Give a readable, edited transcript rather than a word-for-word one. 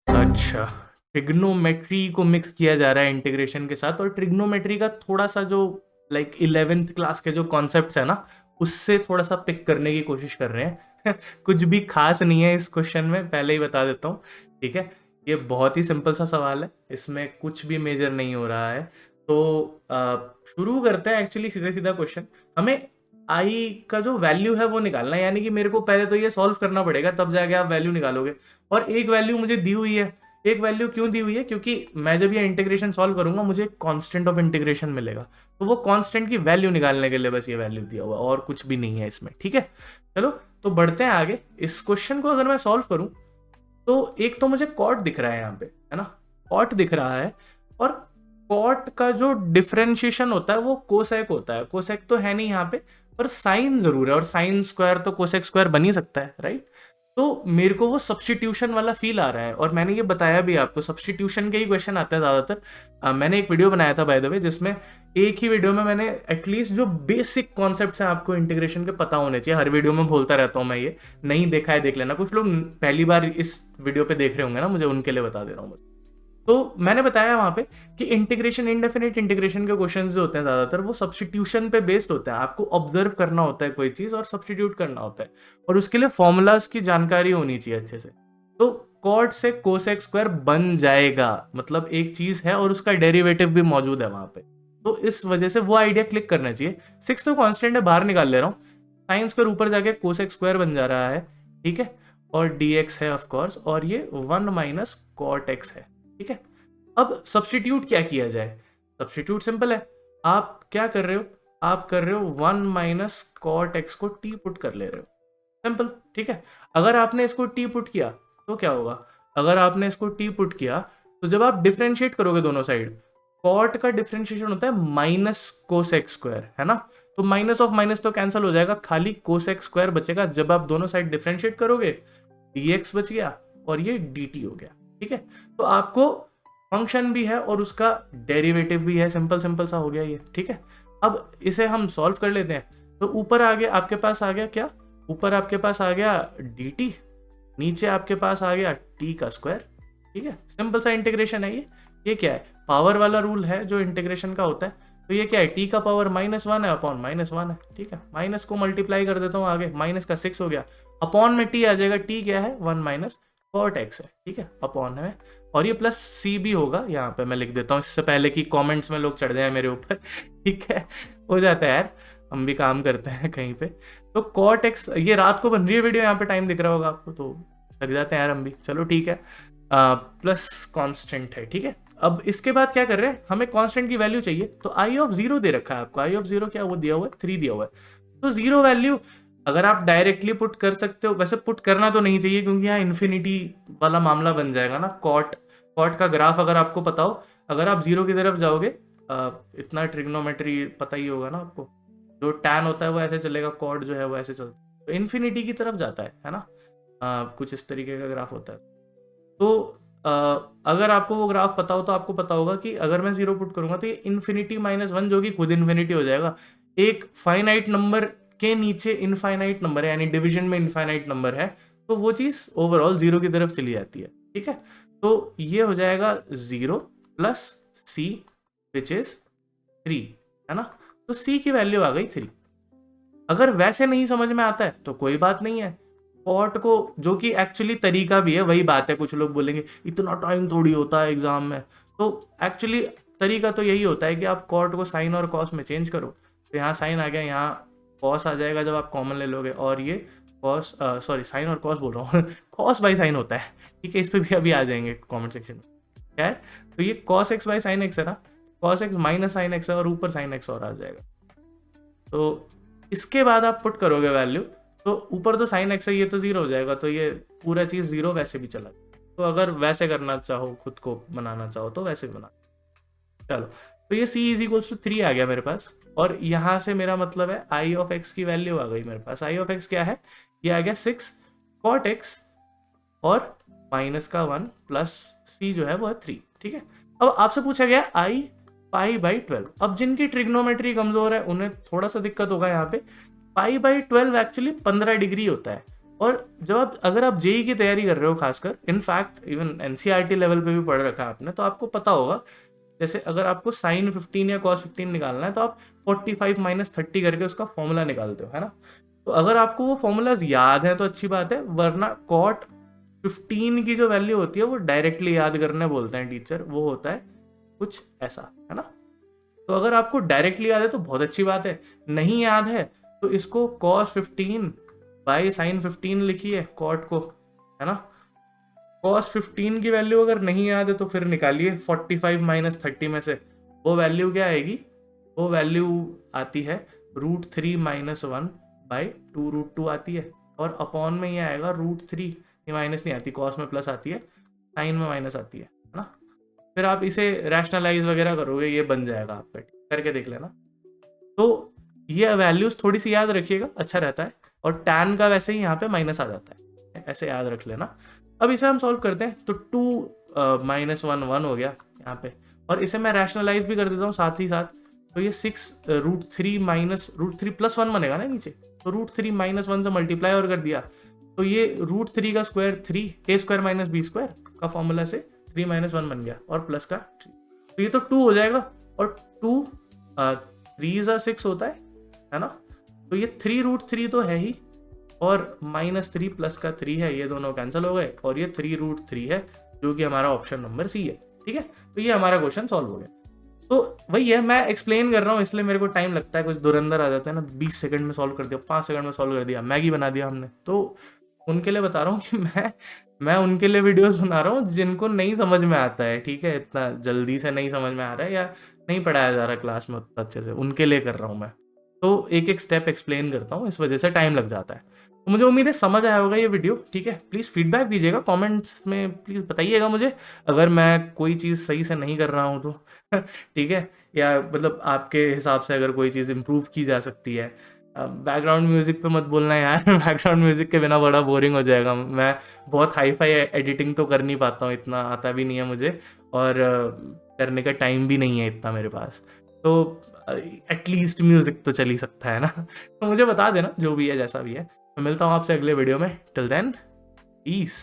अच्छा, ट्रिग्नोमेट्री को मिक्स किया जा रहा है इंटीग्रेशन के साथ, और ट्रिग्नोमेट्री का थोड़ा सा जो लाइक 11th क्लास के जो कॉन्सेप्ट्स है ना, उससे थोड़ा सा पिक करने की कोशिश कर रहे हैं। कुछ भी खास नहीं है इस क्वेश्चन में, पहले ही बता देता हूँ। ठीक है, ये बहुत ही सिंपल सा सवाल है, इसमें कुछ भी मेजर नहीं हो रहा है। तो शुरू करते हैं एक्चुअली सीधा सीधा क्वेश्चन। हमें आई का जो वैल्यू है वो निकालना है, यानी कि मेरे को पहले तो ये सॉल्व करना पड़ेगा, तब जाके आप वैल्यू निकालोगे। और एक वैल्यू मुझे दी हुई है। एक वैल्यू क्यों दी हुई है? क्योंकि मैं जब ये इंटीग्रेशन सॉल्व करूंगा मुझे कांस्टेंट ऑफ इंटीग्रेशन मिलेगा, तो वो कांस्टेंट की वैल्यू निकालने के लिए बस ये वैल्यू दिया हुआ, और कुछ भी नहीं है इसमें। ठीक है, चलो तो बढ़ते हैं आगे। इस क्वेश्चन को अगर मैं सॉल्व करूं, तो एक तो मुझे कॉट दिख रहा है यहाँ पे, है ना, कॉट दिख रहा है। और कॉट का जो डिफरेंशिएशन होता है वो कोसेक होता है। कोसेक तो है नहीं यहाँ पे, पर साइन जरूर है, और साइन स्क्वायर तो कोसेक स्क्वायर बन ही सकता है, राइट। तो मेरे को वो सब्सटीट्यूशन वाला फील आ रहा है, और मैंने ये बताया भी आपको, सब्सटीट्यूशन के ही क्वेश्चन आते हैं ज्यादातर। मैंने एक वीडियो बनाया था बाय द वे, जिसमें एक ही वीडियो में मैंने एटलीस्ट जो बेसिक कॉन्सेप्ट्स हैं आपको इंटीग्रेशन के पता होने चाहिए। हर वीडियो में बोलता रहता हूँ मैं, ये नहीं देखा है देख लेना। कुछ लोग पहली बार इस वीडियो पे देख रहे होंगे ना मुझे, उनके लिए बता दे रहा हूँ। तो मैंने बताया वहां पे कि इंटीग्रेशन, इनडेफिनेट इंटीग्रेशन के क्वेश्चंस जो होते हैं ज्यादातर वो सब्स्टिट्यूशन पे बेस्ड होते हैं। आपको ऑब्जर्व करना होता है कोई चीज और सब्स्टिट्यूट करना होता है, और उसके लिए फॉर्मूलाज की जानकारी होनी चाहिए अच्छे से। तो कॉट से कोसेक स्क्वायर बन जाएगा, मतलब एक चीज है और उसका डेरिवेटिव भी मौजूद है वहां पे। तो इस वजह से वो आइडिया क्लिक करना चाहिए। 6 तो कांस्टेंट है, बाहर निकाल ले रहा हूँ। साइन स्क्वायर ऊपर जाके कोसेक स्क्वायर बन जा रहा है, ठीक है। और dx है ऑफ कोर्स, और ये 1 माइनस कॉट एक्स है, ठीक है। अब सब्सटीट्यूट क्या किया जाए? सब्सटीट्यूट सिंपल है। आप क्या कर रहे हो? आप कर रहे हो 1 माइनस कॉट एक्स को टी पुट कर ले रहे हो, सिंपल, ठीक है। अगर आपने इसको टी पुट किया तो क्या होगा? अगर आपने इसको टी पुट किया, तो जब आप डिफ्रेंशिएट करोगे दोनों साइड, कॉट का डिफ्रेंशिएशन होता है माइनस कोसेक स्क्वायर, है ना। तो माइनस ऑफ माइनस तो कैंसिल हो जाएगा, खाली कोसेक स्क्वायर बचेगा। जब आप दोनों साइड डिफ्रेंशिएट करोगे, dx बच गया और ये dt हो गया, ठीक है। तो आपको फंक्शन भी है और उसका डेरिवेटिव भी है, सिंपल सिंपल सा हो गया ये, ठीक है। अब इसे हम सॉल्व कर लेते हैं। तो ऊपर आ गया आपके पास, आ गया क्या? ऊपर आपके पास आ गया dt, नीचे आपके पास आ गया t का स्क्वायर, ठीक है। सिंपल सा इंटीग्रेशन है ये क्या है? पावर वाला रूल है जो इंटीग्रेशन का होता है। तो ये क्या है? t का पावर -1 है अपॉन -1 है, ठीक है। माइनस को मल्टीप्लाई कर देता हूँ आगे, माइनस का 6 हो गया, अपॉन में t आ जाएगा। t क्या है? 1 माइनस कॉट एक्स है, ठीक है, अपॉन में। और ये प्लस सी भी होगा, यहाँ पे मैं लिख देता हूँ इससे पहले कि कमेंट्स में लोग चढ़ जाए मेरे ऊपर। ठीक है, हो जाता है यार, हम भी काम करते हैं कहीं पे। तो कॉट एक्स, ये रात को बन रही है वीडियो, यहाँ पे टाइम दिख रहा होगा आपको, तो लग जाते हैं यार हम भी, चलो ठीक है। प्लस कांस्टेंट है, ठीक है। अब इसके बाद क्या कर रहे हैं? हमें कांस्टेंट की वैल्यू चाहिए, तो आई ऑफ जीरो दे रखा है आपको। आई ऑफ जीरो क्या वो दिया हुआ है? 3 दिया हुआ है। तो जीरो वैल्यू अगर आप डायरेक्टली पुट कर सकते हो, वैसे पुट करना तो नहीं चाहिए क्योंकि यहाँ इन्फिनिटी वाला मामला बन जाएगा ना। कॉट कॉट का ग्राफ अगर आपको पता हो, अगर आप जीरो की तरफ जाओगे, इतना ट्रिग्नोमेट्री पता ही होगा ना आपको, जो टैन होता है वो ऐसे चलेगा, कॉट जो है वो ऐसे चलता है, तो इन्फिनिटी की तरफ जाता है ना। कुछ इस तरीके का ग्राफ होता है। तो अगर आपको वो ग्राफ पता हो तो आपको पता होगा कि अगर मैं जीरो पुट करूंगा तो ये इन्फिनिटी -1 जो कि खुद इन्फिनिटी हो जाएगा, एक फाइनाइट नंबर के नीचे इनफाइनाइट नंबर है, यानी डिवीजन में इनफाइनाइट नंबर है, तो वो चीज ओवरऑल जीरो की तरफ चली जाती है, ठीक है। तो ये हो जाएगा 0 प्लस सी विच इज 3, है ना। तो सी की वैल्यू आ गई 3। अगर वैसे नहीं समझ में आता है तो कोई बात नहीं है, कॉट को, जो कि एक्चुअली तरीका भी है, वही बात है, कुछ लोग बोलेंगे इतना टाइम थोड़ी होता है एग्जाम में, तो एक्चुअली तरीका तो यही होता है कि आप कॉट को साइन और कॉस में चेंज करो। तो यहाँ साइन आ गया, यहाँ कॉस आ जाएगा जब आप कॉमन ले लोगे, और ये कॉस, सॉरी साइन और कॉस बोल रहा हूँ, कॉस बाई साइन होता है, ठीक है। इस पर भी अभी आ जाएंगे कॉमेंट सेक्शन में, क्या है। तो ये cos x by sine x है ना, cos x minus sine x है, और ऊपर साइन एक्स और आ जाएगा। तो इसके बाद आप पुट करोगे वैल्यू, तो ऊपर तो साइन एक्स है, ये तो जीरो हो जाएगा, तो ये पूरा चीज जीरो वैसे भी चला। तो अगर वैसे करना चाहो, खुद को बनाना चाहो तो वैसे भी बना। चलो, तो ये c इज इक्वल्स टू 3 आ गया मेरे पास, और यहां से मेरा मतलब है आई ऑफ एक्स की वैल्यू आ गई मेरे पास। आई ऑफ एक्स क्या है? ये आ गया 6 कॉट एक्स और माइनस का 1 प्लस सी जो है वो है 3, ठीक है। अब आपसे पूछा गया आई पाई बाई 12। अब जिनकी ट्रिग्नोमेट्री कमजोर है उन्हें थोड़ा सा दिक्कत होगा यहाँ पे। पाई बाई 12 एक्चुअली 15 डिग्री होता है, और जब आप अगर आप जेई की तैयारी कर रहे हो, खासकर इनफैक्ट इवन एनसीईआरटी लेवल पे भी पढ़ रखा है आपने, तो आपको पता होगा जैसे अगर आपको साइन 15 या कॉस 15 निकालना है तो आप 45 माइनस 30 करके उसका फॉर्मूला निकालते हो, है ना। तो अगर आपको वो फॉर्मूलाज याद है तो अच्छी बात है, वरना कॉट 15 की जो वैल्यू होती है वो डायरेक्टली याद करने बोलते हैं टीचर, वो होता है कुछ ऐसा, है ना। तो अगर आपको डायरेक्टली याद है तो बहुत अच्छी बात है, नहीं याद है तो इसको cos 15 बाई साइन 15 लिखिए कॉट को, है ना। cos 15 की वैल्यू अगर नहीं याद है तो फिर निकालिए 45 माइनस 30 में से, वो वैल्यू क्या आएगी, वो वैल्यू आती है √3 माइनस 1 बाई 2√2 आती है, और अपॉन में ये आएगा √3, ये माइनस नहीं आती, कॉस में प्लस आती है, साइन में माइनस आती है ना। फिर आप इसे रैशनलाइज वगैरह करोगे, ये बन जाएगा आपका, करके देख लेना। तो ये वैल्यूज थोड़ी सी याद रखिएगा, अच्छा रहता है। और tan का वैसे ही यहाँ पे माइनस आ जाता है, ऐसे याद रख लेना। अब इसे हम सॉल्व करते हैं, तो 2 माइनस 1 1 हो गया यहाँ पे, और इसे मैं रैशनलाइज भी कर देता हूँ साथ ही साथ। तो ये 6 √3 माइनस √3 प्लस 1 बनेगा ना नीचे, तो √3 माइनस 1 से मल्टीप्लाई और कर दिया, तो ये √3 का square 3, a square minus b square का फॉर्मूला से 3 माइनस 1 बन गया, और प्लस का 3, तो ये तो 2 हो जाएगा। और 2 3 6 होता है ना। तो ये 3√3 तो है ही, और -3 प्लस का 3 है, ये दोनों कैंसिल हो गए, और ये 3√3 है, जो कि हमारा ऑप्शन नंबर सी है। ठीक है, तो ये हमारा क्वेश्चन सॉल्व हो गया। तो वही है, मैं एक्सप्लेन कर रहा हूँ इसलिए मेरे को टाइम लगता है, कुछ धुरंधर आ जाते हैं ना, 20 सेकंड में सॉल्व कर दिया, 5 सेकंड में सॉल्व कर दिया, मैगी बना दिया हमने। तो उनके लिए बता रहा हूँ कि मैं उनके लिए वीडियोस बना रहा हूँ जिनको नहीं समझ में आता है, ठीक है, इतना जल्दी से नहीं समझ में आ रहा है या नहीं पढ़ाया जा रहा क्लास में उतना अच्छे से, उनके लिए कर रहा हूँ मैं। तो एक एक स्टेप एक्सप्लेन करता हूँ, इस वजह से टाइम लग जाता है। तो मुझे उम्मीद है समझ आया होगा ये वीडियो, ठीक है। प्लीज़ फीडबैक दीजिएगा कमेंट्स में, प्लीज़ बताइएगा मुझे अगर मैं कोई चीज़ सही से नहीं कर रहा हूँ तो ठीक है, या मतलब आपके हिसाब से अगर कोई चीज़ इम्प्रूव की जा सकती है। बैकग्राउंड म्यूज़िक पे मत बोलना यार बैकग्राउंड म्यूज़िक के बिना बड़ा बोरिंग हो जाएगा। मैं बहुत हाई फाई एडिटिंग तो कर नहीं पाता हूँ, इतना आता भी नहीं है मुझे, और करने का टाइम भी नहीं है इतना मेरे पास। तो एटलीस्ट म्यूज़िक तो चल ही सकता है ना तो मुझे बता देना जो भी है, जैसा भी है। मैं मिलता हूँ आपसे अगले वीडियो में, टिल देन पीस।